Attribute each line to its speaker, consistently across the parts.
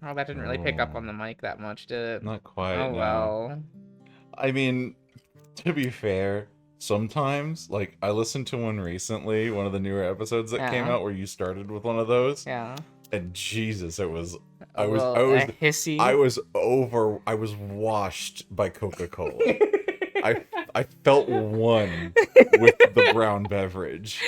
Speaker 1: Oh, that didn't really pick up on the mic that much, did it?
Speaker 2: Not quite,
Speaker 1: Oh,
Speaker 2: no.
Speaker 1: well.
Speaker 2: I mean, to be fair, sometimes, like, I listened to one recently, one of the newer episodes that came
Speaker 1: Yeah.
Speaker 2: out where you started with one of those.
Speaker 1: Yeah.
Speaker 2: And Jesus, it was
Speaker 1: A little hissy.
Speaker 2: I was washed by Coca-Cola. I felt one with the brown beverage.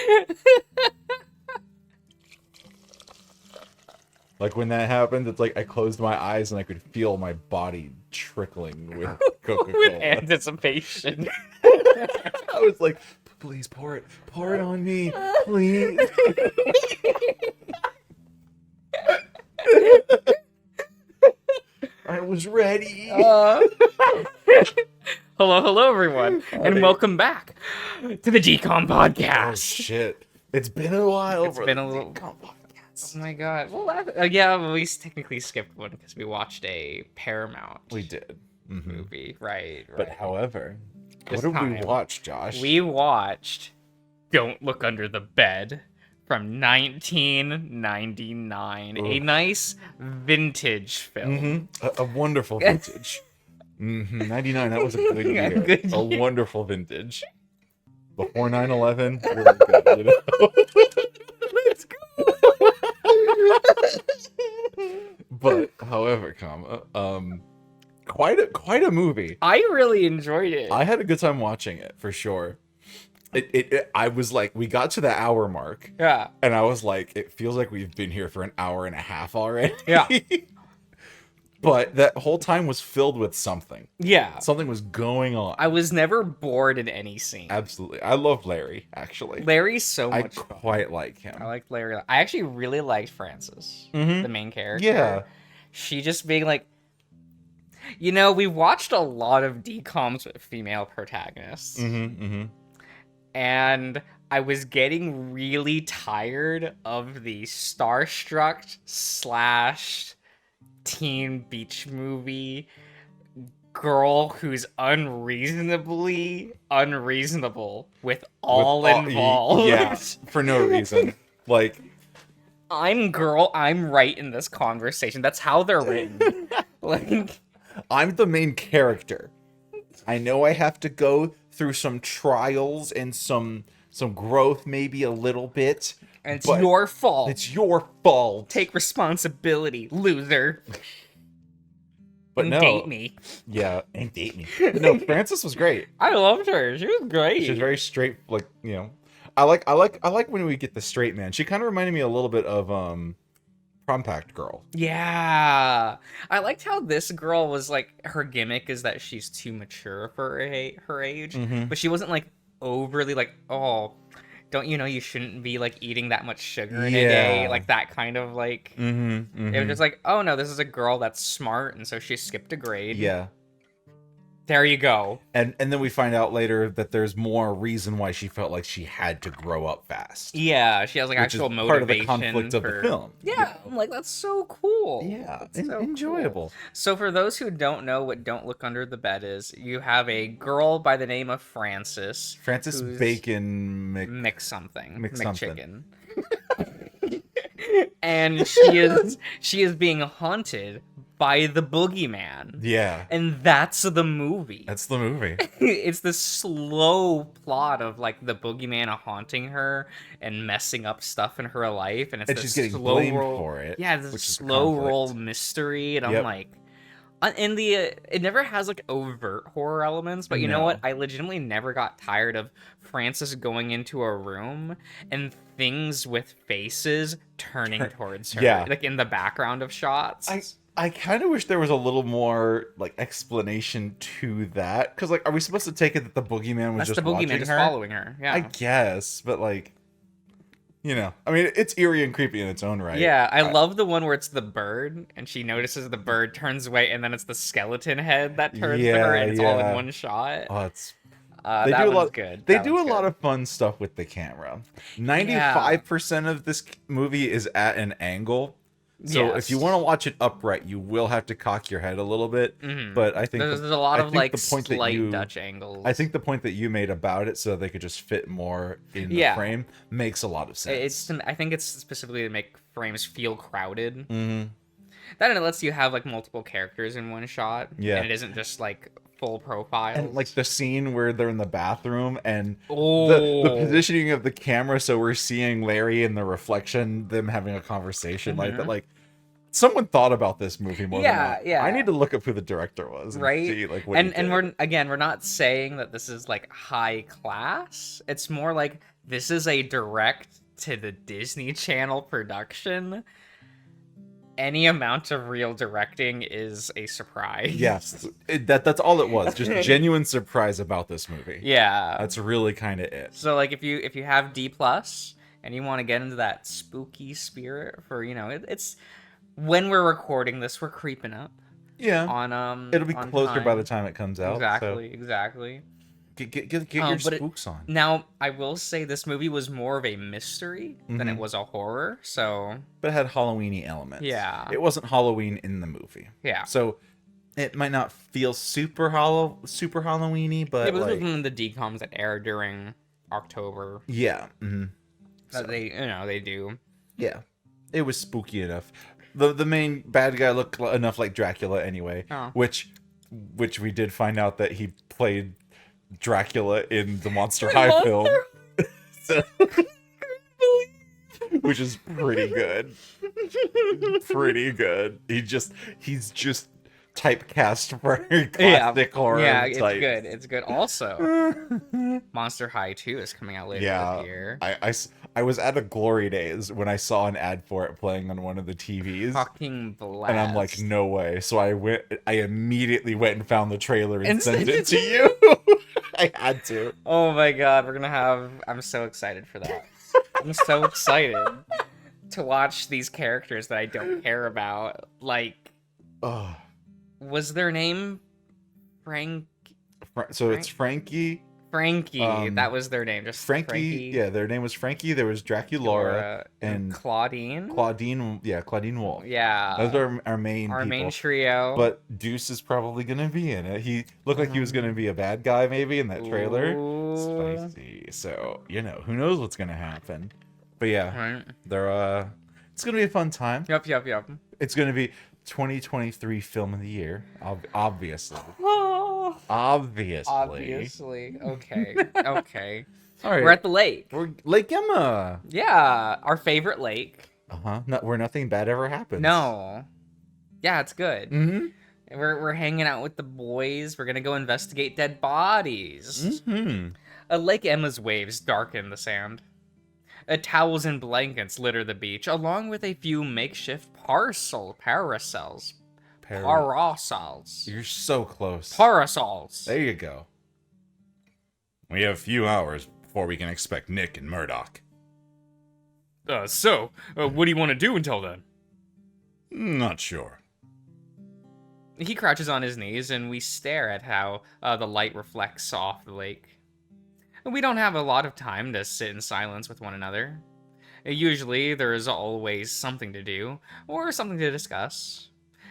Speaker 2: Like when that happened, it's like I closed my eyes and I could feel my body trickling with Coca-Cola.
Speaker 1: With anticipation.
Speaker 2: I was like, please pour it on me, please. I was ready.
Speaker 1: Hello, everyone, and welcome back to the Decom Podcast.
Speaker 2: Oh shit! It's been a while.
Speaker 1: It's been a little. Oh my god. Well, yeah, we technically skipped one because we watched a Paramount.
Speaker 2: We did.
Speaker 1: Movie, right?
Speaker 2: But however,
Speaker 1: This
Speaker 2: what did we
Speaker 1: time,
Speaker 2: watch, Josh?
Speaker 1: We watched "Don't Look Under the Bed" from 1999. A nice vintage film.
Speaker 2: A wonderful vintage. 99. That was a good year. A wonderful vintage. Before 9/11, really good. You know?
Speaker 1: Let's go.
Speaker 2: But, however, quite a movie.
Speaker 1: I really enjoyed it.
Speaker 2: I had a good time watching it for sure. I was like, we got to the hour mark.
Speaker 1: Yeah.
Speaker 2: And I was like, it feels like we've been here for an hour and a half already.
Speaker 1: Yeah.
Speaker 2: But that whole time was filled with something.
Speaker 1: Yeah.
Speaker 2: Something was going on.
Speaker 1: I was never bored in any scene.
Speaker 2: Absolutely. I love Larry, actually.
Speaker 1: Larry's so much fun.
Speaker 2: Quite like him.
Speaker 1: I like Larry. I actually really liked Frances, the main character.
Speaker 2: Yeah.
Speaker 1: She just being like, you know, we watched a lot of DComs with female protagonists. And I was getting really tired of the starstruck / teen beach movie girl who's unreasonably unreasonable with all involved.
Speaker 2: Yeah, for no reason. Like,
Speaker 1: I'm right in this conversation. That's how they're written. Like,
Speaker 2: I'm the main character. I know I have to go through some trials and some growth, maybe a little bit.
Speaker 1: And it's your fault.
Speaker 2: It's your fault.
Speaker 1: Take responsibility, loser.
Speaker 2: But
Speaker 1: and
Speaker 2: no.
Speaker 1: Date me.
Speaker 2: Yeah, and date me. No, Frances was great.
Speaker 1: I loved her. She was great.
Speaker 2: She's very straight, like, you know. I like when we get the straight man. She kind of reminded me a little bit of Compact Girl.
Speaker 1: Yeah. I liked how this girl was like, her gimmick is that she's too mature for her age, but she wasn't like overly like, oh, don't you know you shouldn't be like eating that much sugar in a day, like that kind of like. It was just like, oh no, this is a girl that's smart, and so she skipped a grade.
Speaker 2: Yeah.
Speaker 1: There you go.
Speaker 2: And then we find out later that there's more reason why she felt like she had to grow up fast.
Speaker 1: Yeah, she has like actual motivation.
Speaker 2: Part of the conflict of the film.
Speaker 1: Yeah, I'm like, that's so cool.
Speaker 2: Yeah,
Speaker 1: so
Speaker 2: enjoyable.
Speaker 1: Cool. So for those who don't know what "Don't Look Under the Bed" is, you have a girl by the name of Frances.
Speaker 2: Frances Bacon
Speaker 1: McChicken. And she is being haunted by the boogeyman.
Speaker 2: Yeah.
Speaker 1: And that's the movie.
Speaker 2: That's the movie.
Speaker 1: It's the slow plot of like the boogeyman haunting her and messing up stuff in her life, and
Speaker 2: she's getting blamed for it.
Speaker 1: Yeah, it's a slow roll mystery, and I'm like, it never has like overt horror elements, but you know what? I legitimately never got tired of Frances going into a room and things with faces turning towards her, like in the background of shots.
Speaker 2: I kind of wish there was a little more like explanation to that, because like, are we supposed to take it that the boogeyman was just watching her?
Speaker 1: Just following her? Yeah,
Speaker 2: I guess, but like, you know, I mean, it's eerie and creepy in its own right.
Speaker 1: Yeah, I love the one where it's the bird, and she notices the bird turns away, and then it's the skeleton head that turns to her, and it's all in one shot.
Speaker 2: Oh, it's
Speaker 1: that one's good.
Speaker 2: They do a lot of fun stuff with the camera. 95% of this movie is at an angle. So if you want to watch it upright, you will have to cock your head a little bit. But I think
Speaker 1: there's a lot of like slight Dutch angles.
Speaker 2: I think the point that you made about it, so they could just fit more in the frame, makes a lot of sense.
Speaker 1: I think it's specifically to make frames feel crowded. That and it lets you have like multiple characters in one shot.
Speaker 2: Yeah.
Speaker 1: And it isn't just like full profiles.
Speaker 2: And like the scene where they're in the bathroom and the
Speaker 1: Oh.
Speaker 2: positioning of the camera, so we're seeing Larry in the reflection, them having a conversation like that. Like someone thought about this movie more than I.
Speaker 1: Yeah.
Speaker 2: I need to look up who the director was and
Speaker 1: Right?
Speaker 2: see like what
Speaker 1: And we're not saying that this is like high class. It's more like this is a direct to the Disney Channel production. Any amount of real directing is a surprise.
Speaker 2: Yes, that's all it was. Just genuine surprise about this movie.
Speaker 1: Yeah,
Speaker 2: that's really kind of it.
Speaker 1: So like if you have D plus and you want to get into that spooky spirit for it's when we're recording this, we're creeping up.
Speaker 2: Yeah.
Speaker 1: On
Speaker 2: it'll be
Speaker 1: on
Speaker 2: closer
Speaker 1: time.
Speaker 2: by the time it comes out.
Speaker 1: Exactly.
Speaker 2: Get your spooks on.
Speaker 1: Now, I will say this movie was more of a mystery than it was a horror, so...
Speaker 2: But it had Halloween-y elements.
Speaker 1: Yeah.
Speaker 2: It wasn't Halloween in the movie.
Speaker 1: Yeah.
Speaker 2: So it might not feel super Halloween-y, but
Speaker 1: yeah, but
Speaker 2: like...
Speaker 1: this was one of the DCOMs that aired during October.
Speaker 2: Yeah.
Speaker 1: That they do.
Speaker 2: Yeah. It was spooky enough. The main bad guy looked enough like Dracula anyway, which we did find out that he played Dracula in the Monster High film. So, which is pretty good. Pretty good. He's just typecast for classic horror.
Speaker 1: Yeah, it's good. It's good. Also, Monster High 2 is coming out later this year.
Speaker 2: I was at a Glory Days when I saw an ad for it playing on one of the TVs.
Speaker 1: Fucking blast.
Speaker 2: And I'm like, no way. So I immediately went and found the trailer and sent it to you. I had to.
Speaker 1: Oh my god, I'm so excited for that. I'm so excited to watch these characters that I don't care about. Like, was their name Frank?
Speaker 2: It's Frankie.
Speaker 1: Frankie, that was their name. Just Frankie.
Speaker 2: Yeah, their name was Frankie. There was Draculaura and
Speaker 1: Claudine.
Speaker 2: Claudine Wolf.
Speaker 1: Yeah,
Speaker 2: those are our main
Speaker 1: trio.
Speaker 2: But Deuce is probably gonna be in it. He looked like he was gonna be a bad guy maybe in that trailer. Ooh. Spicy. So who knows what's gonna happen. But yeah, they're it's gonna be a fun time.
Speaker 1: Yep.
Speaker 2: It's gonna be 2023 film of the year, obviously. Obviously.
Speaker 1: Okay.
Speaker 2: All right.
Speaker 1: We're at the lake.
Speaker 2: We're Lake Emma.
Speaker 1: Yeah, our favorite lake.
Speaker 2: Where nothing bad ever happens.
Speaker 1: No. Yeah, it's good. We're hanging out with the boys. We're gonna go investigate dead bodies. Lake Emma's waves darken the sand. Towels and blankets litter the beach, along with a few makeshift parasols. Parasols.
Speaker 2: You're so close.
Speaker 1: Parasols.
Speaker 2: There you go. We have a few hours before we can expect Nick and Murdoch.
Speaker 1: What do you want to do until then?
Speaker 2: Not sure.
Speaker 1: He crouches on his knees, and we stare at how the light reflects off the lake. We don't have a lot of time to sit in silence with one another. Usually, there is always something to do, or something to discuss.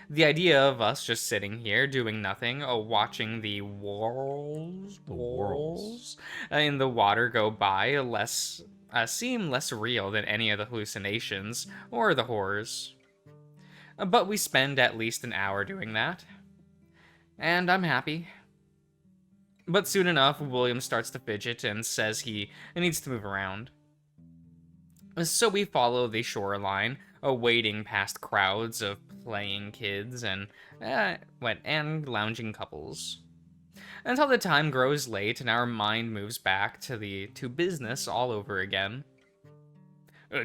Speaker 1: The idea of us just sitting here doing nothing, watching the whirls in the water go by seem less real than any of the hallucinations or the horrors. But we spend at least an hour doing that. And I'm happy. But soon enough, William starts to fidget and says he needs to move around. So we follow the shoreline, wading past crowds of playing kids and lounging couples. Until the time grows late and our mind moves back to business all over again.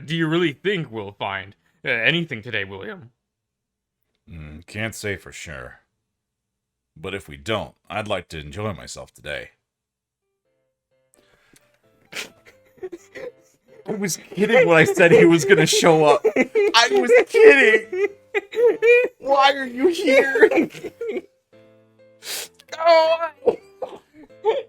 Speaker 1: Do you really think we'll find anything today, William?
Speaker 2: Can't say for sure. But if we don't, I'd like to enjoy myself today. I was kidding when I said he was gonna show up. I was kidding. Why are you here?
Speaker 1: Oh!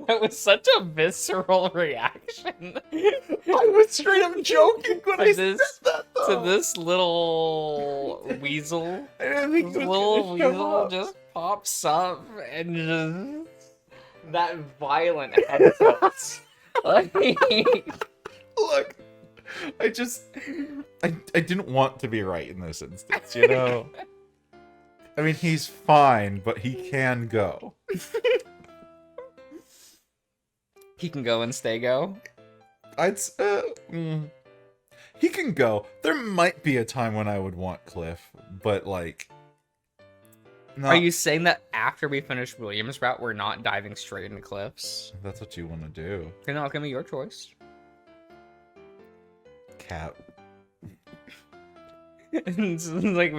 Speaker 1: That was such a visceral reaction.
Speaker 2: I was straight up joking when I said that, though.
Speaker 1: To this little weasel.
Speaker 2: I didn't think
Speaker 1: this little weasel just pops up and just that violent head tilt.
Speaker 2: Look, I didn't want to be right in this instance, you know? I mean, he's fine, but he can go.
Speaker 1: He can go and stay go?
Speaker 2: He can go. There might be a time when I would want Cliff, but like...
Speaker 1: Are you saying that after we finish William's route, we're not diving straight into Cliff's?
Speaker 2: That's what you want to do.
Speaker 1: No, it's gonna be your choice.
Speaker 2: Cat.
Speaker 1: Like,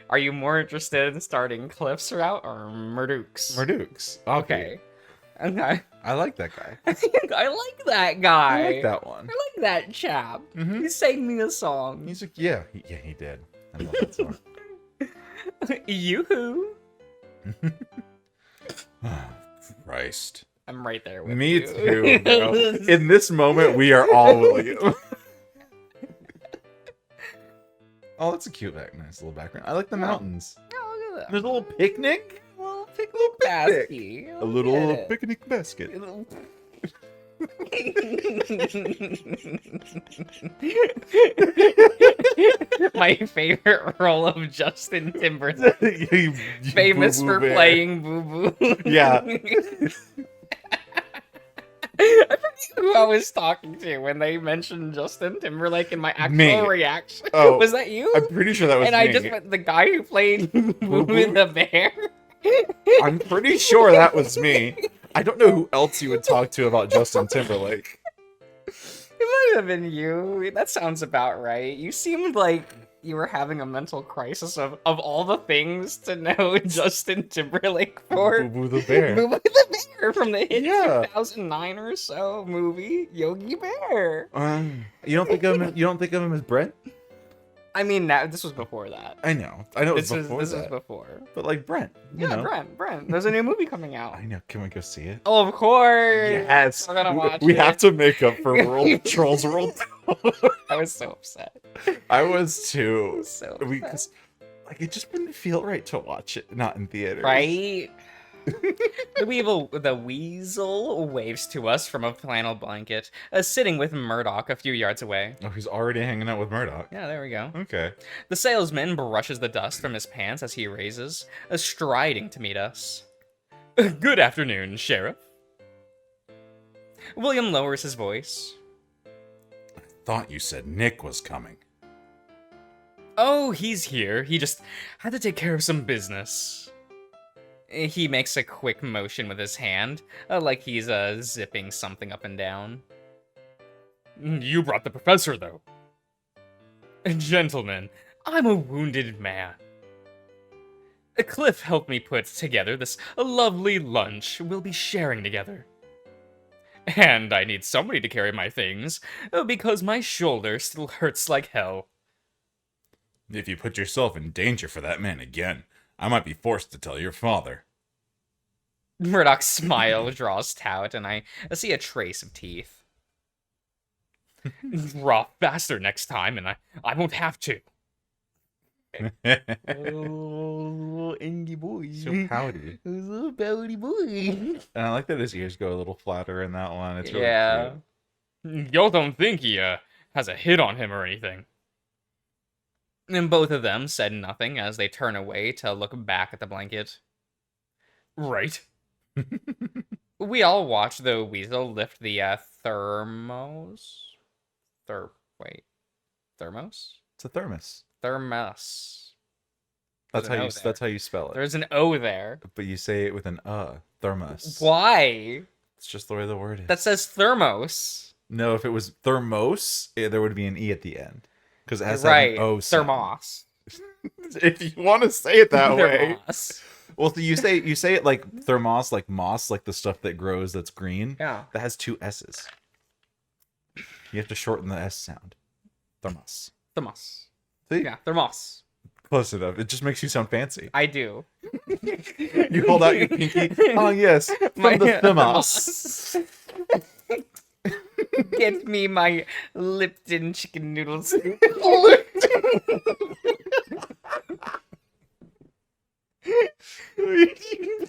Speaker 1: are you more interested in starting Cliff's route or Mrjosh's?
Speaker 2: Mrjosh's.
Speaker 1: Okay.
Speaker 2: I like that guy.
Speaker 1: I like that guy.
Speaker 2: I like that one.
Speaker 1: I like that chap.
Speaker 2: Mm-hmm.
Speaker 1: He sang me a song.
Speaker 2: He's like, yeah, he did. I love that song.
Speaker 1: Yoo-hoo.
Speaker 2: Christ.
Speaker 1: I'm right there with
Speaker 2: Me
Speaker 1: you.
Speaker 2: too, bro. In this moment, we are all William. Oh, that's a cute, nice little background. I like the mountains.
Speaker 1: Oh, look at that.
Speaker 2: There's a little picnic.
Speaker 1: A little picnic basket.
Speaker 2: A little picnic basket.
Speaker 1: My favorite role of Justin Timberlake. Famous for playing Boo Boo.
Speaker 2: Yeah.
Speaker 1: I forget who I was talking to when they mentioned Justin Timberlake in my actual reaction.
Speaker 2: Oh,
Speaker 1: was that you?
Speaker 2: I'm pretty sure that was
Speaker 1: me. I just went, the guy who played Boo Boo the bear.
Speaker 2: I'm pretty sure that was me. I don't know who else you would talk to about Justin Timberlake.
Speaker 1: It might have been you. That sounds about right. You seemed like you were having a mental crisis of all the things to know Justin Timberlake for.
Speaker 2: Boo Boo the bear.
Speaker 1: Boo Boo the bear from the hit 2009 or so movie Yogi Bear.
Speaker 2: You don't think of him as Brent?
Speaker 1: I mean, this was before that.
Speaker 2: I know. This was
Speaker 1: before.
Speaker 2: But like Brent. You know.
Speaker 1: Brent. There's a new movie coming out.
Speaker 2: I know. Can we go see it?
Speaker 1: Oh, of course.
Speaker 2: Yes.
Speaker 1: We're gonna watch
Speaker 2: we
Speaker 1: it.
Speaker 2: have to make up for World Trolls World.
Speaker 1: I was so upset.
Speaker 2: I was too.
Speaker 1: So
Speaker 2: because like it just wouldn't feel right to watch it not in theaters.
Speaker 1: Right? The weasel waves to us from a flannel blanket, sitting with Murdoch a few yards away.
Speaker 2: Oh, he's already hanging out with Murdoch.
Speaker 1: Yeah, there we go.
Speaker 2: Okay.
Speaker 1: The salesman brushes the dust from his pants as he raises, striding to meet us. Good afternoon, Sheriff. William lowers his voice.
Speaker 2: I thought you said Nick was coming.
Speaker 1: Oh, he's here. He just had to take care of some business. He makes a quick motion with his hand, like he's zipping something up and down. You brought the professor, though. Gentlemen, I'm a wounded man. Cliff helped me put together this lovely lunch we'll be sharing together. And I need somebody to carry my things, because my shoulder still hurts like hell.
Speaker 2: If you put yourself in danger for that man again, I might be forced to tell your father.
Speaker 1: Murdoch's smile draws taut, and I see a trace of teeth. Raw faster next time, and I won't have to. Oh, Angie boy.
Speaker 2: So pouty.
Speaker 1: So pouty boy.
Speaker 2: And I like that his ears go a little flatter in that one. It's really cute.
Speaker 1: Y'all don't think he has a hit on him or anything. And both of them said nothing as they turn away to look back at the blanket. Right. We all watch the weasel lift the thermos. Thermos?
Speaker 2: It's a thermos.
Speaker 1: Thermos.
Speaker 2: That's how you spell it.
Speaker 1: There's an O there.
Speaker 2: But you say it with an thermos.
Speaker 1: Why?
Speaker 2: It's just the way the word is.
Speaker 1: That says thermos.
Speaker 2: No, if it was thermos, there would be an E at the end. Because it has an O sound.
Speaker 1: Thermos.
Speaker 2: If you want to say it that way.
Speaker 1: Thermos.
Speaker 2: Well, you say it like thermos, like moss, like the stuff that grows that's green.
Speaker 1: Yeah.
Speaker 2: That has two S's. You have to shorten the S sound. Thermos.
Speaker 1: Thermos.
Speaker 2: See?
Speaker 1: Yeah, thermos.
Speaker 2: Close enough. It just makes you sound fancy.
Speaker 1: I do.
Speaker 2: You hold out your pinky. Oh, yes. From the thermos.
Speaker 1: Get me my Lipton chicken noodle soup.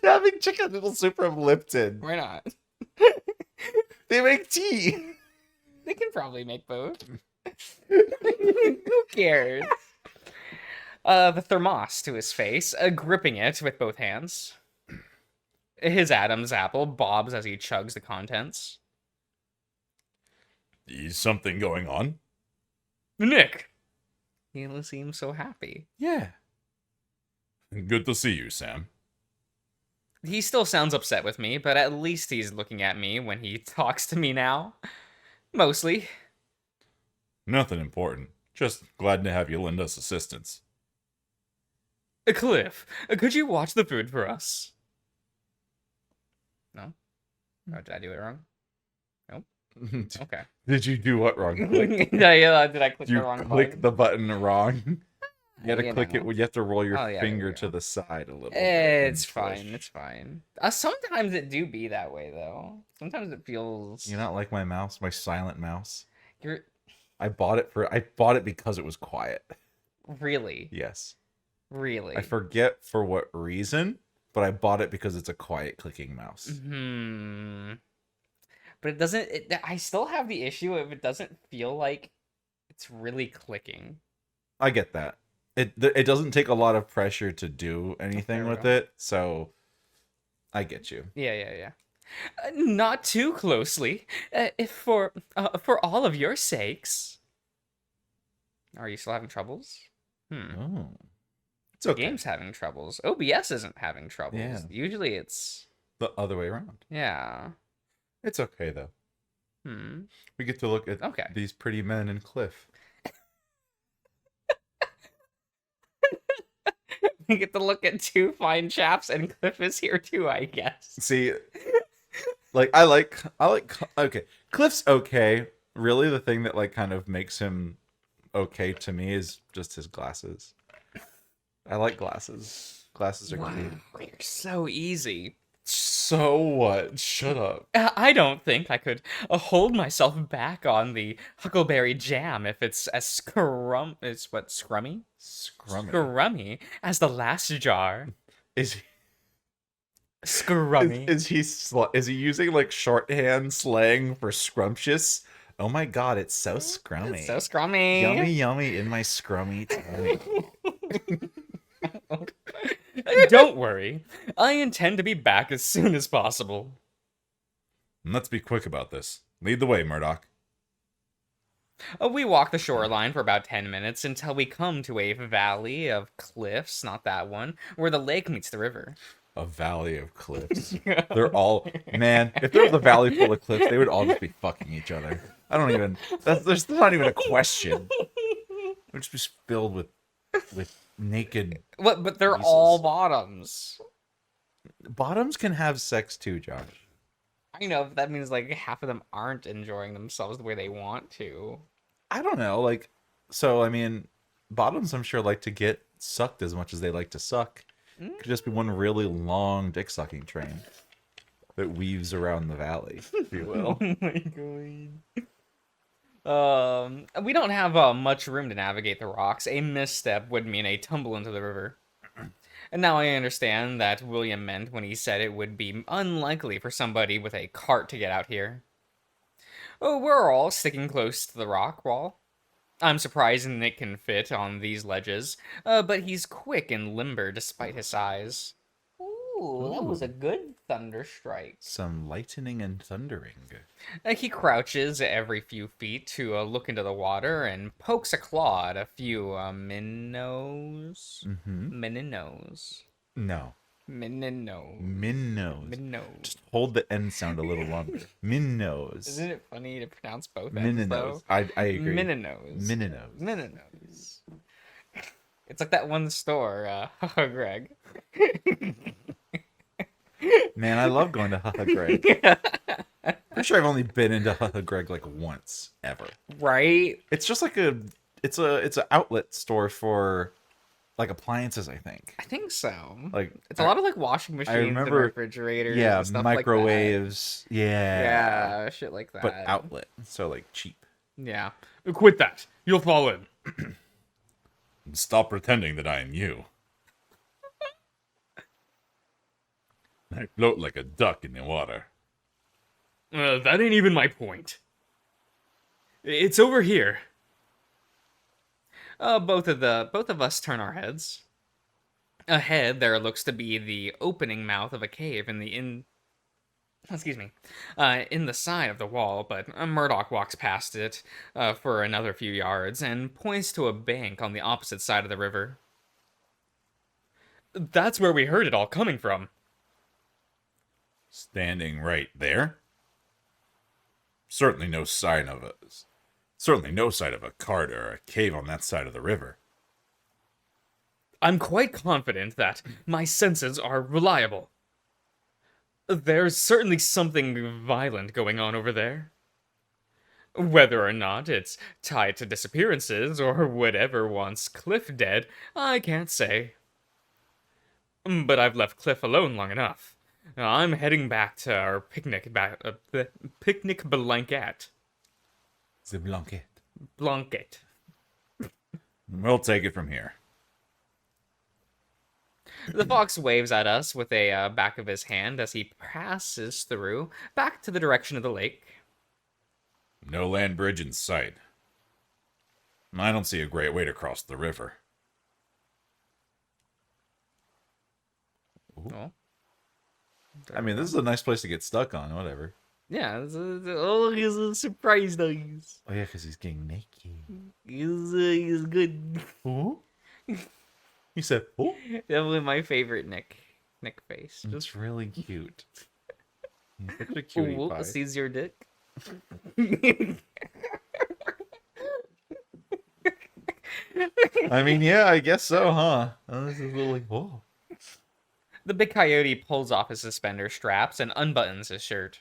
Speaker 2: Having chicken noodle soup from Lipton.
Speaker 1: Why not?
Speaker 2: They make tea.
Speaker 1: They can probably make both. Who cares? the thermos to his face, gripping it with both hands. His Adam's apple bobs as he chugs the contents.
Speaker 2: Is something going on?
Speaker 1: Nick! He seems so happy.
Speaker 2: Yeah. Good to see you, Sam.
Speaker 1: He still sounds upset with me, but at least he's looking at me when he talks to me now. Mostly.
Speaker 2: Nothing important. Just glad to have you lend us assistance.
Speaker 1: Cliff, could you watch the food for us? No? Oh, did I do it wrong? Nope. Okay.
Speaker 2: Did you do what wrong? Click?
Speaker 1: Did I click the wrong
Speaker 2: click
Speaker 1: button?
Speaker 2: the button wrong? You gotta
Speaker 1: You
Speaker 2: click
Speaker 1: know.
Speaker 2: it. You have to roll your
Speaker 1: Oh, yeah,
Speaker 2: finger
Speaker 1: there we
Speaker 2: to
Speaker 1: go.
Speaker 2: the side a little bit.
Speaker 1: It's
Speaker 2: and
Speaker 1: fine.
Speaker 2: push.
Speaker 1: It's fine. Sometimes it do be that way though. Sometimes it feels.
Speaker 2: You not like my mouse, my silent mouse?
Speaker 1: You're
Speaker 2: I bought it because it was quiet.
Speaker 1: really,
Speaker 2: Yes.
Speaker 1: really.
Speaker 2: I forget for what reason, but I bought it because it's a quiet clicking mouse.
Speaker 1: Hmm. But it doesn't. I still have the issue if it doesn't feel like it's really clicking.
Speaker 2: I get that. It doesn't take a lot of pressure to do anything
Speaker 1: There we
Speaker 2: with
Speaker 1: go.
Speaker 2: it, so I get you.
Speaker 1: Yeah. Not too closely. If for all of your sakes. Are you still having troubles?
Speaker 2: Oh. It's
Speaker 1: The
Speaker 2: okay.
Speaker 1: game's having troubles. OBS isn't having troubles.
Speaker 2: Yeah.
Speaker 1: Usually it's.
Speaker 2: The other way around.
Speaker 1: Yeah.
Speaker 2: It's okay though.
Speaker 1: Hmm.
Speaker 2: We get to look at
Speaker 1: Okay.
Speaker 2: these pretty men and Cliff.
Speaker 1: We get to look at two fine chaps, and Cliff is here too, I guess.
Speaker 2: See, like I like okay. Cliff's okay. Really, the thing that like kind of makes him okay to me is just his glasses. I like glasses. Glasses are cute.
Speaker 1: You're so easy.
Speaker 2: So what? Shut up.
Speaker 1: I don't think I could hold myself back on the huckleberry jam if it's as scrummy
Speaker 2: Scrummy.
Speaker 1: as the last jar.
Speaker 2: Is he
Speaker 1: Scrummy.
Speaker 2: is he using like shorthand slang for scrumptious? Oh my god, it's so scrummy.
Speaker 1: It's so scrummy.
Speaker 2: Yummy in my scrummy tummy.
Speaker 1: Don't worry. I intend to be back as soon as possible.
Speaker 2: Let's be quick about this. Lead the way, Murdoch.
Speaker 1: We walk the shoreline for about 10 minutes until we come to a valley of cliffs, not that one, where the lake meets the river.
Speaker 2: A valley of cliffs. They're all man. If there was a valley full of cliffs, they would all just be fucking each other. I don't even. There's not even a question. It would just be filled with naked.
Speaker 1: What? But they're
Speaker 2: Jesus.
Speaker 1: all bottoms.
Speaker 2: Bottoms can have sex too, Josh.
Speaker 1: I know, but that means like half of them aren't enjoying themselves the way they want to.
Speaker 2: I don't know. Like, so I mean, bottoms I'm sure like to get sucked as much as they like to suck. It could just be one really long dick sucking train that weaves around the valley, if you will.
Speaker 1: Oh my god. We don't have much room to navigate the rocks. A misstep would mean a tumble into the river. And now I understand that William meant when he said it would be unlikely for somebody with a cart to get out here. Oh, we're all sticking close to the rock wall. I'm surprised Nick can fit on these ledges, but he's quick and limber despite his size. Ooh, that was a good thunder strike.
Speaker 2: Some lightning and thundering.
Speaker 1: He crouches every few feet to look into the water and pokes a claw at a few minnows.
Speaker 2: Mm-hmm.
Speaker 1: Minnows.
Speaker 2: No.
Speaker 1: Minnows.
Speaker 2: Minnows.
Speaker 1: Minnows.
Speaker 2: Just hold the N sound a little longer. Minnows.
Speaker 1: Isn't it funny to pronounce both ends, though?
Speaker 2: Minnows. I agree.
Speaker 1: Minnows.
Speaker 2: Minnows.
Speaker 1: Minnows. It's like that one store, Greg.
Speaker 2: Man, I love going to Haha Greg. Pretty sure I've only been into Haha Greg like once ever.
Speaker 1: Right?
Speaker 2: It's just like it's an outlet store for like appliances, I think.
Speaker 1: I think so.
Speaker 2: Like
Speaker 1: It's a lot of like washing machines
Speaker 2: remember-
Speaker 1: and refrigerators
Speaker 2: Yeah,
Speaker 1: and stuff
Speaker 2: microwaves.
Speaker 1: like that.
Speaker 2: Yeah.
Speaker 1: Yeah, shit like that.
Speaker 2: But outlet, so like cheap.
Speaker 1: Yeah. Quit that. You'll fall in.
Speaker 2: Stop pretending that I am you. I float like a duck in the water.
Speaker 1: That ain't even my point. It's over here. Both of us turn our heads. Ahead, there looks to be the opening mouth of a cave excuse me, in the side of the wall, but Murdoch walks past it for another few yards and points to a bank on the opposite side of the river. That's where we heard it all coming from.
Speaker 2: Standing right there? Certainly no sign of a cart or a cave on that side of the river.
Speaker 1: I'm quite confident that my senses are reliable. There's certainly something violent going on over there. Whether or not it's tied to disappearances or whatever wants Cliff dead, I can't say. But I've left Cliff alone long enough. I'm heading back to our the picnic blanket.
Speaker 2: The blanket.
Speaker 1: Blanket.
Speaker 2: We'll take it from here.
Speaker 1: The fox waves at us with a back of his hand as he passes through, back to the direction of the lake.
Speaker 2: No land bridge in sight. I don't see a great way to cross the river.
Speaker 1: Oh.
Speaker 2: I mean, this is a nice place to get stuck on, whatever.
Speaker 1: Yeah, it's a surprise noise.
Speaker 2: Oh yeah, because he's getting naked.
Speaker 1: He's good.
Speaker 2: Ooh. He said, "Oh."
Speaker 1: Definitely my favorite Nick face.
Speaker 2: It's really cute. He's such a cutie pie.
Speaker 1: Sees your dick.
Speaker 2: I mean, yeah, I guess so, huh? Oh, this is really cool.
Speaker 1: The big coyote pulls off his suspender straps and unbuttons his shirt.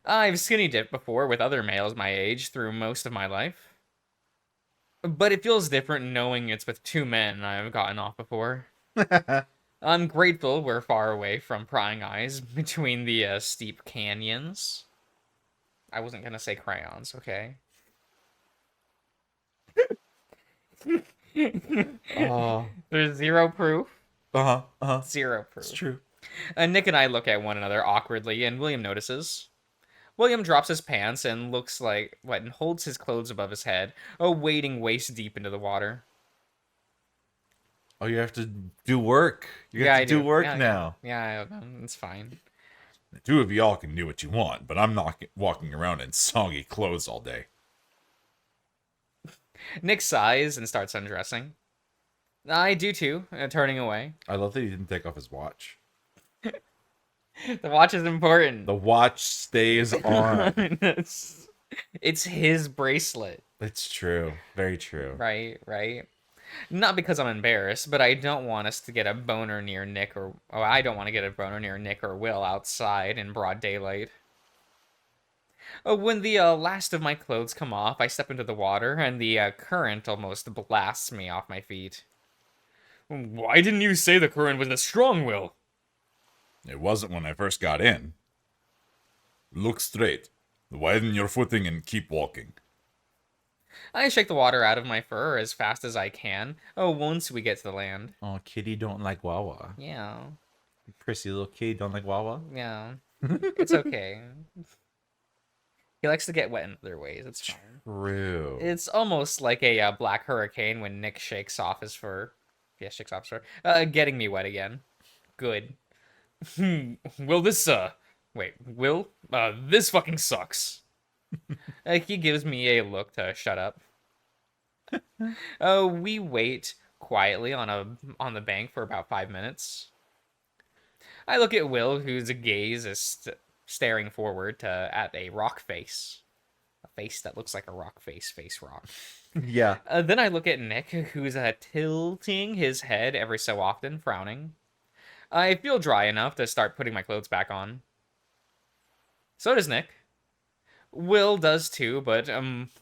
Speaker 1: I've skinny dipped before with other males my age through most of my life. But it feels different knowing it's with two men I've gotten off before. I'm grateful we're far away from prying eyes between the steep canyons. I wasn't gonna say crayons, okay? There's zero proof. Zero proof.
Speaker 2: It's true.
Speaker 1: Nick and I look at one another awkwardly, and William notices. William drops his pants and looks like and holds his clothes above his head, wading waist deep into the water.
Speaker 2: Oh, you have to do work. You have to do work now.
Speaker 1: Yeah, it's fine.
Speaker 2: The two of y'all can do what you want, but I'm not walking around in soggy clothes all day.
Speaker 1: Nick sighs and starts undressing. I do too, turning away.
Speaker 2: I love that he didn't take off his watch.
Speaker 1: The watch is important.
Speaker 2: The watch stays on.
Speaker 1: It's his bracelet.
Speaker 2: It's true. Very true.
Speaker 1: Right. Not because I'm embarrassed, but I don't want us to get a boner near Nick I don't want to get a boner near Nick or Will outside in broad daylight. When the last of my clothes come off, I step into the water, and the current almost blasts me off my feet. Why didn't you say the current was as strong, Will?
Speaker 2: It wasn't when I first got in. Look straight. Widen your footing and keep walking.
Speaker 1: I shake the water out of my fur as fast as I can, once we get to the land.
Speaker 2: Oh, kitty don't like Wawa.
Speaker 1: Yeah.
Speaker 2: Prissy little kitty don't like Wawa?
Speaker 1: Yeah. It's okay. He likes to get wet in other ways. It's fine.
Speaker 2: True.
Speaker 1: It's almost like a black hurricane when Nick shakes off his fur. Yeah, shakes off his fur. Getting me wet again. Good. This fucking sucks. He gives me a look to shut up. We wait quietly on the bank for about 5 minutes. I look at Will, whose gaze is staring forward at a rock face. A face that looks like a rock face rock.
Speaker 2: Yeah.
Speaker 1: Then I look at Nick, who's tilting his head every so often, frowning. I feel dry enough to start putting my clothes back on. So does Nick. Will does too, but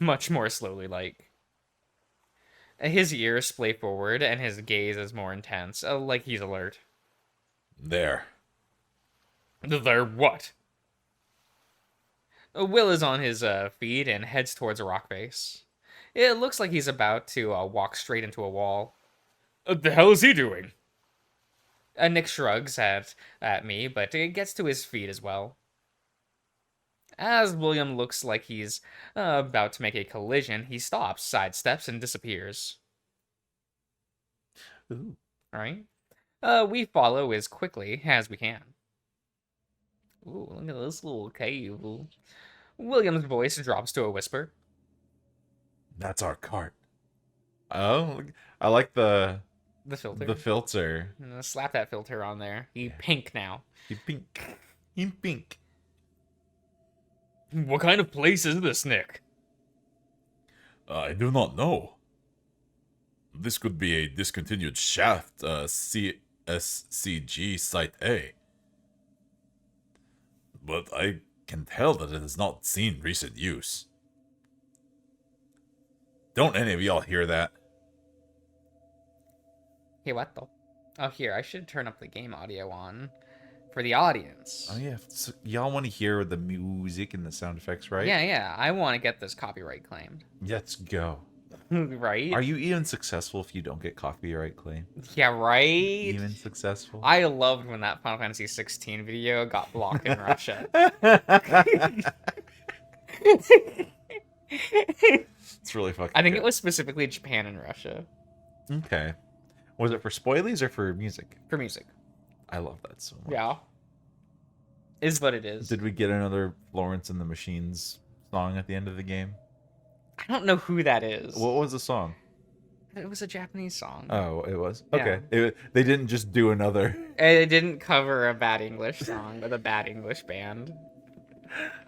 Speaker 1: much more slowly, like. His ears splay forward, and his gaze is more intense, like he's alert.
Speaker 2: There.
Speaker 1: There what? Will is on his feet and heads towards a rock face. It looks like he's about to walk straight into a wall. The hell is he doing? Nick shrugs at me, but gets to his feet as well. As William looks like he's about to make a collision, he stops, sidesteps, and disappears.
Speaker 2: Ooh.
Speaker 1: All right. We follow as quickly as we can. Ooh, look at this little cave. William's voice drops to a whisper.
Speaker 2: That's our cart. Oh, I like the
Speaker 1: filter.
Speaker 2: The filter.
Speaker 1: Slap that filter on there. He pink now.
Speaker 2: He pink. He pink.
Speaker 1: What kind of place is this, Nick?
Speaker 3: I do not know. This could be a discontinued shaft, CSCG Site A. But I can tell that it has not seen recent use. Don't any of y'all hear that?
Speaker 1: Hey, what the? Oh, here, I should turn up the game audio on for the audience.
Speaker 2: Oh, yeah. So y'all want to hear the music and the sound effects, right?
Speaker 1: Yeah. I want to get this copyright claimed.
Speaker 2: Let's go.
Speaker 1: Right?
Speaker 2: Are you even successful if you don't get copyright claim?
Speaker 1: Yeah, right?
Speaker 2: Even successful?
Speaker 1: I loved when that Final Fantasy 16 video got blocked in Russia.
Speaker 2: It's really fucking
Speaker 1: I think
Speaker 2: good.
Speaker 1: it was specifically Japan and Russia.
Speaker 2: Okay. Was it for spoilies or for music?
Speaker 1: For music.
Speaker 2: I love that so much.
Speaker 1: Yeah. Is what it is.
Speaker 2: Did we get another Florence and the Machines song at the end of the game?
Speaker 1: I don't know who that is.
Speaker 2: What was the song?
Speaker 1: It was a Japanese song.
Speaker 2: Oh, it was?
Speaker 1: Yeah.
Speaker 2: Okay. They didn't just do another...
Speaker 1: It didn't cover a bad English song with a bad English band.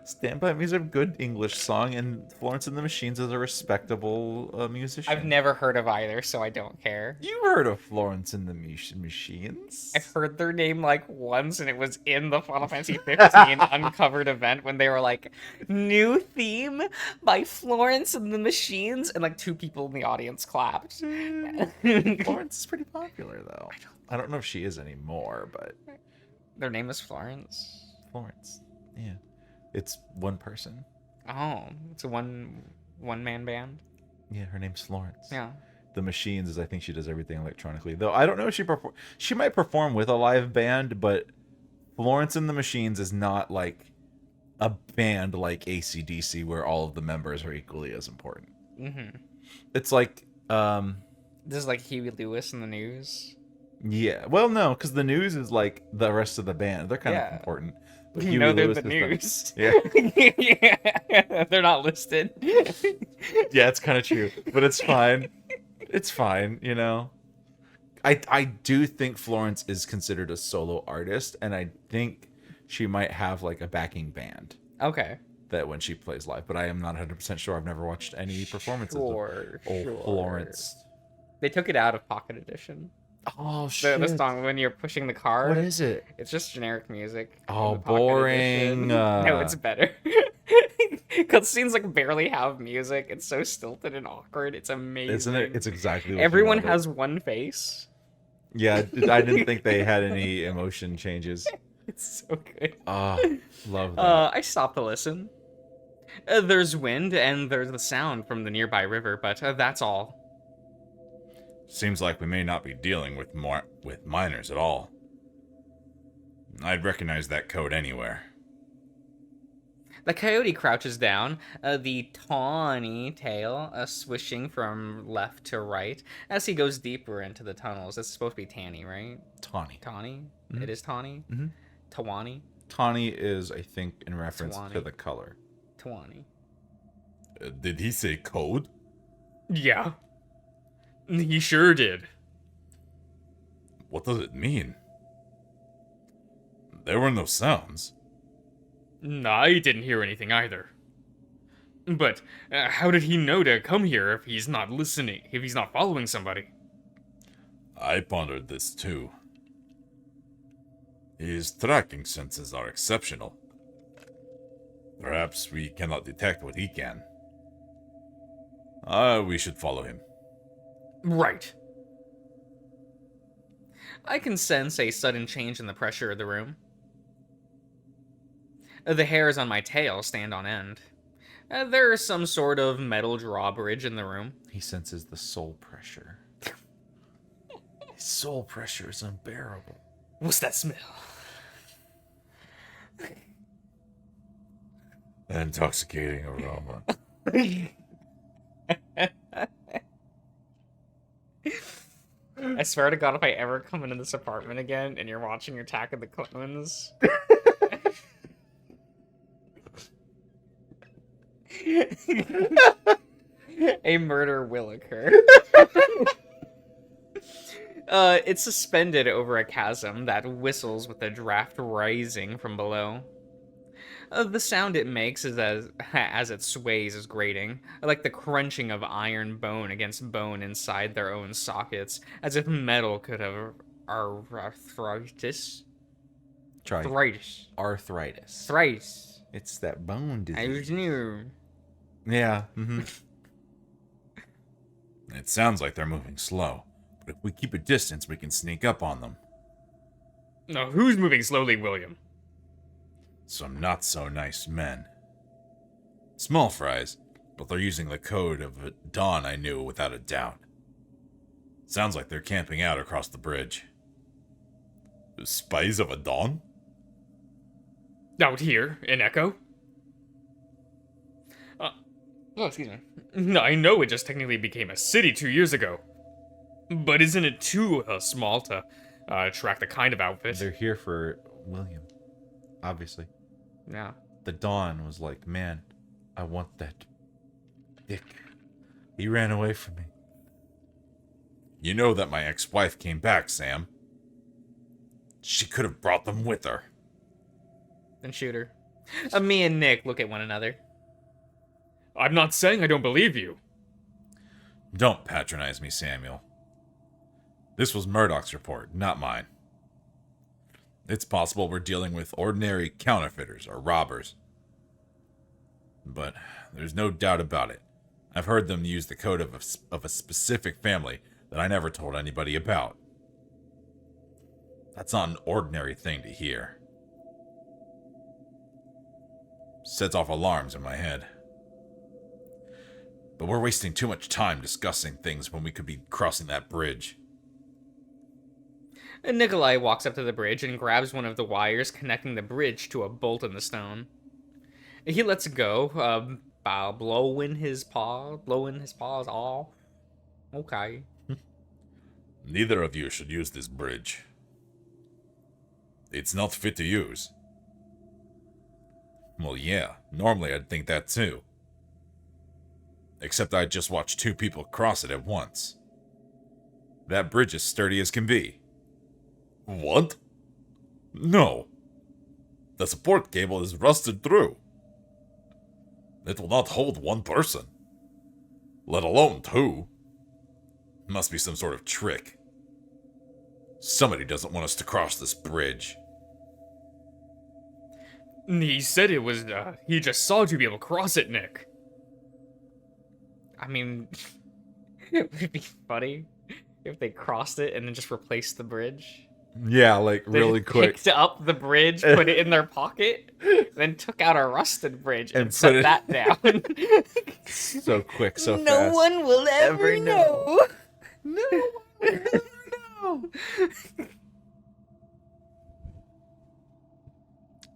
Speaker 2: Stand By Me is a good English song, and Florence and the Machines is a respectable musician.
Speaker 1: I've never heard of either, so I don't care.
Speaker 2: You heard of Florence and the Machines?
Speaker 1: I've heard their name like once, and it was in the Final Fantasy 15 uncovered event when they were like, new theme by Florence and the Machines, and like 2 people in the audience clapped.
Speaker 2: Florence is pretty popular, though. I don't know if she is anymore, but...
Speaker 1: Their name is Florence?
Speaker 2: Florence, yeah. It's one person.
Speaker 1: Oh, it's a one-man band?
Speaker 2: Yeah, her name's Florence.
Speaker 1: Yeah.
Speaker 2: The Machines is, I think she does everything electronically. Though I don't know if she might perform with a live band, but Florence and the Machines is not like a band like AC/DC where all of the members are equally as important.
Speaker 1: Mm-hmm.
Speaker 2: It's like...
Speaker 1: This is like Huey Lewis in the News.
Speaker 2: Yeah. Well, no, because the News is like the rest of the band. They're kind of important. But
Speaker 1: You know they're
Speaker 2: Lewis
Speaker 1: the
Speaker 2: is
Speaker 1: News.
Speaker 2: Yeah.
Speaker 1: They're not listed.
Speaker 2: Yeah, it's kind of true, but it's fine. It's fine, you know. I do think Florence is considered a solo artist, and I think she might have like a backing band.
Speaker 1: Okay.
Speaker 2: That when she plays live, but I am not 100% sure. I've never watched any performances
Speaker 1: Sure.
Speaker 2: of Florence.
Speaker 1: They took it out of Pocket Edition.
Speaker 2: Oh shit!
Speaker 1: The song when you're pushing the car.
Speaker 2: What is it?
Speaker 1: It's just generic music.
Speaker 2: Oh,
Speaker 1: in the Pocket
Speaker 2: boring.
Speaker 1: Edition. No, it's better. Cutscenes like barely have music. It's so stilted and awkward. It's amazing.
Speaker 2: Isn't it? It's exactly. What
Speaker 1: Everyone
Speaker 2: you wanted.
Speaker 1: has one face.
Speaker 2: Yeah, I didn't think they had any emotion changes.
Speaker 1: It's so good.
Speaker 2: Oh, love that.
Speaker 1: I stopped to listen. There's wind and there's the sound from the nearby river, but that's all.
Speaker 3: Seems like we may not be dealing with miners at all. I'd recognize that code anywhere.
Speaker 1: The coyote crouches down, the tawny tail swishing from left to right as he goes deeper into the tunnels. It's supposed to be Tanny, right?
Speaker 2: Tawny.
Speaker 1: Tawny?
Speaker 2: Mm-hmm.
Speaker 1: It is Tawny?
Speaker 2: Mm-hmm.
Speaker 1: Tawani?
Speaker 2: Tawny is, I think, in reference
Speaker 1: Tawny.
Speaker 2: to the color.
Speaker 1: Tawani.
Speaker 3: Did he say code?
Speaker 1: Yeah. He sure did.
Speaker 3: What does it mean? There were no sounds.
Speaker 1: I didn't hear anything either. But how did he know to come here if he's not listening, if he's not following somebody?
Speaker 3: I pondered this too. His tracking senses are exceptional. Perhaps we cannot detect what he can. We should follow him.
Speaker 1: Right. I can sense a sudden change in the pressure of the room. The hairs on my tail stand on end. There is some sort of metal drawbridge in the room.
Speaker 2: He senses the soul pressure. His soul pressure is unbearable.
Speaker 1: What's that smell?
Speaker 3: An intoxicating aroma.
Speaker 1: I swear to God, if I ever come into this apartment again and you're watching Attack of the Clones, a murder will occur. It's suspended over a chasm that whistles with a draft rising from below. The sound it makes is as it sways is grating, like the crunching of iron bone against bone inside their own sockets, as if metal could have arthritis.
Speaker 2: Try
Speaker 1: Arthritis.
Speaker 2: arthritis.
Speaker 1: Arthritis.
Speaker 2: It's that bone disease.
Speaker 1: I was new.
Speaker 2: Yeah.
Speaker 3: It sounds like they're moving slow, but if we keep a distance, we can sneak up on them.
Speaker 1: Now, who's moving slowly, William?
Speaker 3: Some not-so-nice men. Small fries, but they're using the code of a Dawn I knew without a doubt. Sounds like they're camping out across the bridge. The spies of a Dawn?
Speaker 1: Out here, in Echo? Oh, excuse me. No, I know it just technically became a city 2 years ago. But isn't it too small to attract the kind of outfit?
Speaker 2: They're here for William, obviously.
Speaker 1: Yeah.
Speaker 2: The Dawn was like, man, I want that dick. He ran away from me.
Speaker 3: You know that my ex-wife came back, Sam. She could have brought them with her.
Speaker 1: Then shoot her. Me and Nick look at one another. I'm not saying I don't believe you.
Speaker 3: Don't patronize me, Samuel. This was Murdoch's report, not mine. It's possible we're dealing with ordinary counterfeiters or robbers. But there's no doubt about it. I've heard them use the code of a specific family that I never told anybody about. That's not an ordinary thing to hear. Sets off alarms in my head. But we're wasting too much time discussing things when we could be crossing that bridge.
Speaker 1: And Nikolai walks up to the bridge and grabs one of the wires connecting the bridge to a bolt in the stone. He lets go, blowing his paws off. Okay.
Speaker 3: Neither of you should use this bridge. It's not fit to use. Well, yeah, normally I'd think that too. Except I just watched two people cross it at once. That bridge is sturdy as can be. What? No. The support cable is rusted through. It will not hold one person. Let alone two. Must be some sort of trick. Somebody doesn't want us to cross this bridge.
Speaker 1: He said it was, he just saw two people cross it, Nick. I mean, it would be funny if they crossed it and then just replaced the bridge.
Speaker 2: Yeah, like really
Speaker 1: They
Speaker 2: quick.
Speaker 1: Picked up the bridge, put it in their pocket, then took out a rusted bridge and set that down.
Speaker 2: So quick, so fast.
Speaker 1: No one will ever know.
Speaker 2: No one will ever know.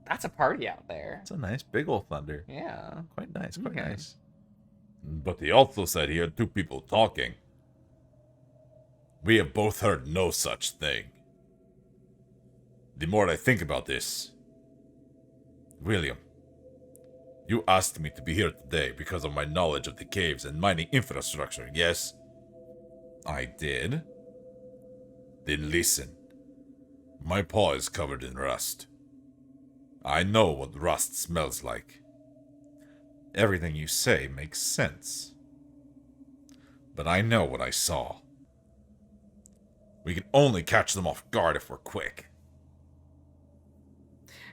Speaker 1: That's a party out there.
Speaker 2: It's a nice big old thunder.
Speaker 1: Yeah.
Speaker 2: Quite nice, quite
Speaker 1: Okay.
Speaker 2: nice.
Speaker 3: But he also said he heard two people talking. We have both heard no such thing. The more I think about this... William, you asked me to be here today because of my knowledge of the caves and mining infrastructure, yes? I did. Then listen. My paw is covered in rust. I know what rust smells like. Everything you say makes sense. But I know what I saw. We can only catch them off guard if we're quick.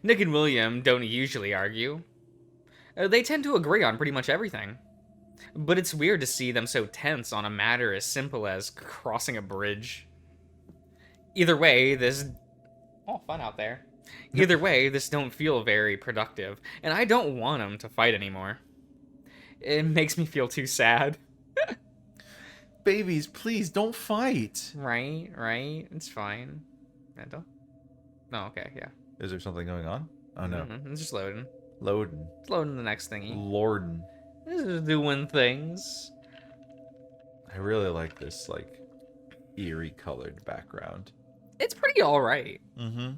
Speaker 1: Nick and William don't usually argue. They tend to agree on pretty much everything. But it's weird to see them so tense on a matter as simple as crossing a bridge. Either way, this... Oh, fun out there. Either way, this don't feel very productive, and I don't want them to fight anymore. It makes me feel too sad.
Speaker 2: Babies, please don't fight.
Speaker 1: Right? It's fine. Mental? No, okay, yeah.
Speaker 2: Is there something going on? Oh no.
Speaker 1: It's just loading.
Speaker 2: Loading.
Speaker 1: It's loading the next thingy.
Speaker 2: Lorden.
Speaker 1: This is doing things.
Speaker 2: I really like this, like, eerie colored background.
Speaker 1: It's pretty alright.
Speaker 2: Mm-hmm.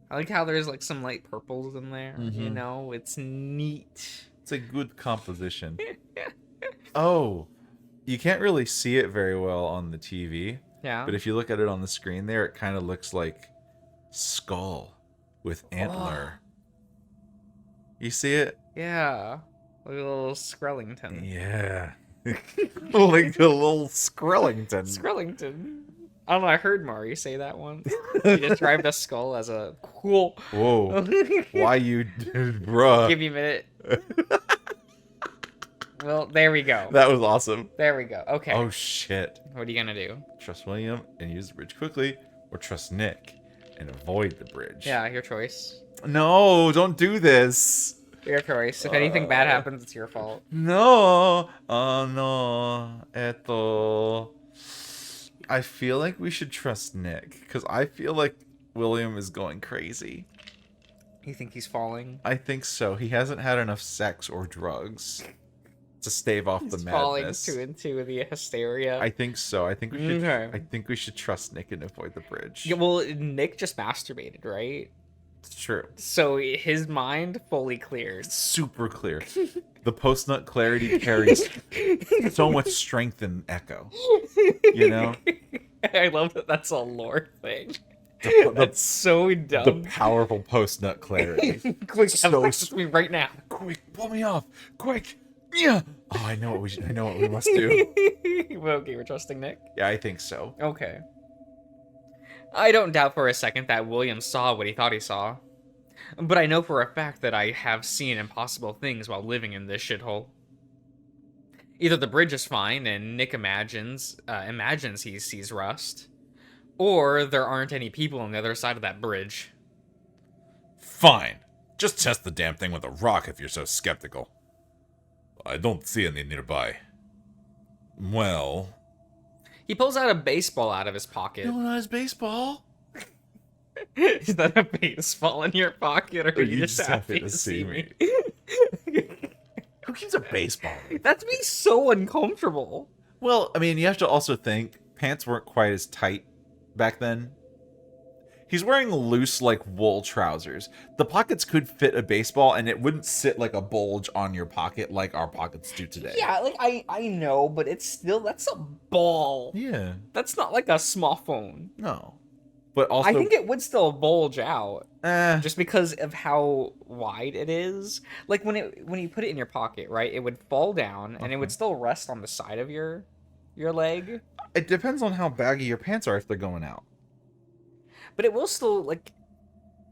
Speaker 1: I like how there's, like, some light purples in there.
Speaker 2: Mm-hmm.
Speaker 1: You know? It's neat.
Speaker 2: It's a good composition. Oh, you can't really see it very well on the TV.
Speaker 1: Yeah.
Speaker 2: But if you look at it on the screen there, it kind of looks like skull with antler. You see it?
Speaker 1: Yeah. Like a little Skrellington.
Speaker 2: Yeah. Like a little Skrellington.
Speaker 1: Skrellington. I don't know, I heard Mari say that once. He described a skull as a cool...
Speaker 2: Whoa. Why you... Bruh.
Speaker 1: Give me a minute. Well, there we go.
Speaker 2: That was awesome.
Speaker 1: There we go. Okay.
Speaker 2: Oh, shit.
Speaker 1: What are you gonna do?
Speaker 2: Trust William and use the bridge quickly, or trust Nick and avoid the bridge.
Speaker 1: Yeah, your choice.
Speaker 2: No, don't do this.
Speaker 1: Your choice. If anything bad happens, it's your fault.
Speaker 2: No. Oh, no. Eto. I feel like we should trust Nick, because I feel like William is going crazy.
Speaker 1: You think he's falling?
Speaker 2: I think so. He hasn't had enough sex or drugs to stave off the madness.
Speaker 1: Falling into the hysteria.
Speaker 2: I think so. I think we should.
Speaker 1: Okay.
Speaker 2: I think we should trust Nick and avoid the bridge.
Speaker 1: Yeah, well, Nick just masturbated, right?
Speaker 2: It's true.
Speaker 1: So his mind fully cleared.
Speaker 2: Super clear. The post-nut clarity carries so much strength and echo. You know?
Speaker 1: I love that that's a lore thing.
Speaker 2: That's
Speaker 1: so dumb.
Speaker 2: The powerful post-nut clarity.
Speaker 1: Quick,
Speaker 2: So
Speaker 1: have sex with me right now.
Speaker 2: Quick, pull me off. Quick. Yeah. Oh, I know what we must do.
Speaker 1: Well, okay, we're trusting Nick.
Speaker 2: Yeah, I think so.
Speaker 1: Okay. I don't doubt for a second that William saw what he thought he saw. But I know for a fact that I have seen impossible things while living in this shithole. Either the bridge is fine and Nick imagines he sees rust, or there aren't any people on the other side of that bridge.
Speaker 3: Fine. Just test the damn thing with a rock if you're so skeptical. I don't see any nearby. Well...
Speaker 1: He pulls out a baseball out of his pocket.
Speaker 2: No, not his baseball.
Speaker 1: Is that a baseball in your pocket, or are you just happy to see me?
Speaker 2: Who keeps a baseball?
Speaker 1: That's me so uncomfortable.
Speaker 2: Well, I mean, you have to also think pants weren't quite as tight back then. He's wearing loose, like, wool trousers. The pockets could fit a baseball, and it wouldn't sit like a bulge on your pocket like our pockets do today.
Speaker 1: Yeah, like, I know, but it's still, that's a ball.
Speaker 2: Yeah.
Speaker 1: That's not like a small phone.
Speaker 2: No. But also...
Speaker 1: I think it would still bulge out.
Speaker 2: Eh.
Speaker 1: Just because of how wide it is. Like, when you put it in your pocket, right, it would fall down, and it would still rest on the side of your leg.
Speaker 2: It depends on how baggy your pants are if they're going out.
Speaker 1: But it will still, like,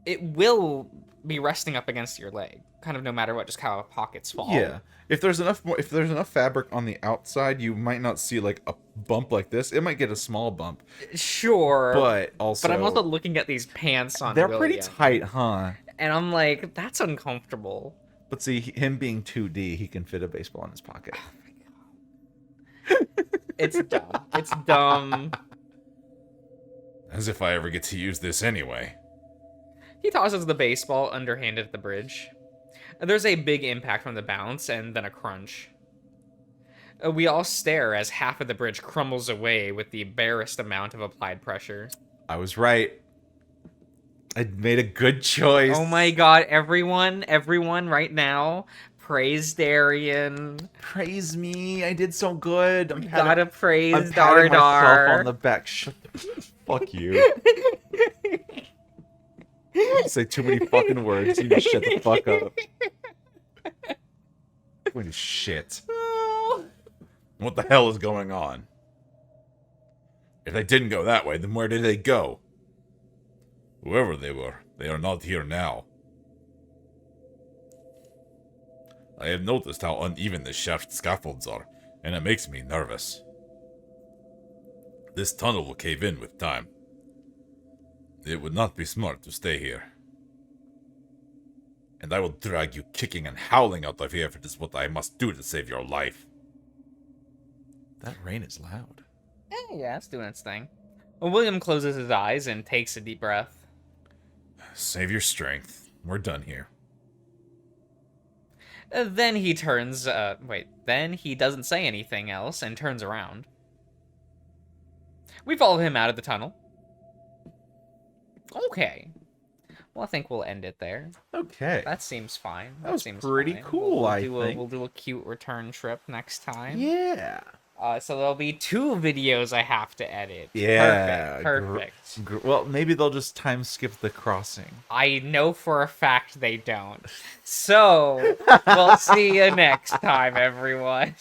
Speaker 1: it will be resting up against your leg, kind of no matter what, just how pockets fall.
Speaker 2: Yeah. If there's enough fabric on the outside, you might not see, like, a bump like this. It might get a small bump.
Speaker 1: Sure.
Speaker 2: But also...
Speaker 1: But I'm also looking at these pants on
Speaker 2: They're
Speaker 1: William,
Speaker 2: pretty tight, huh?
Speaker 1: and I'm like, that's uncomfortable.
Speaker 2: But see, him being 2D, he can fit a baseball in his pocket.
Speaker 1: It's dumb. It's dumb.
Speaker 3: As if I ever get to use this anyway.
Speaker 1: He tosses the baseball underhanded at the bridge. There's a big impact from the bounce, and then a crunch. We all stare as half of the bridge crumbles away with the barest amount of applied pressure.
Speaker 2: I was right. I made a good choice.
Speaker 1: Oh my god, everyone right now, praise Darian.
Speaker 2: Praise me. I did so good.
Speaker 1: You gotta praise
Speaker 2: I'm patting myself
Speaker 1: Dardar.
Speaker 2: on the back. Shut the fuck you. You say too many fucking words. You just shut the fuck up. Holy shit.
Speaker 3: What the hell is going on? If they didn't go that way, then where did they go? Whoever they were, they are not here now. I have noticed how uneven the shaft scaffolds are, and it makes me nervous. This tunnel will cave in with time. It would not be smart to stay here. And I will drag you kicking and howling out of here if it is what I must do to save your life.
Speaker 2: That rain is loud.
Speaker 1: Yeah, it's doing its thing. Well, William closes his eyes and takes a deep breath.
Speaker 3: Save your strength. We're done here.
Speaker 1: Then he turns, then he doesn't say anything else and turns around. We follow him out of the tunnel. Okay. Well, I think we'll end it there.
Speaker 2: Okay.
Speaker 1: That seems fine.
Speaker 2: That
Speaker 1: seems
Speaker 2: pretty
Speaker 1: fine.
Speaker 2: cool,
Speaker 1: We'll do a cute return trip next time.
Speaker 2: Yeah.
Speaker 1: So there'll be 2 videos I have to edit.
Speaker 2: Yeah.
Speaker 1: Perfect.
Speaker 2: Well, maybe they'll just time skip the crossing.
Speaker 1: I know for a fact they don't. So, we'll see you next time, everyone.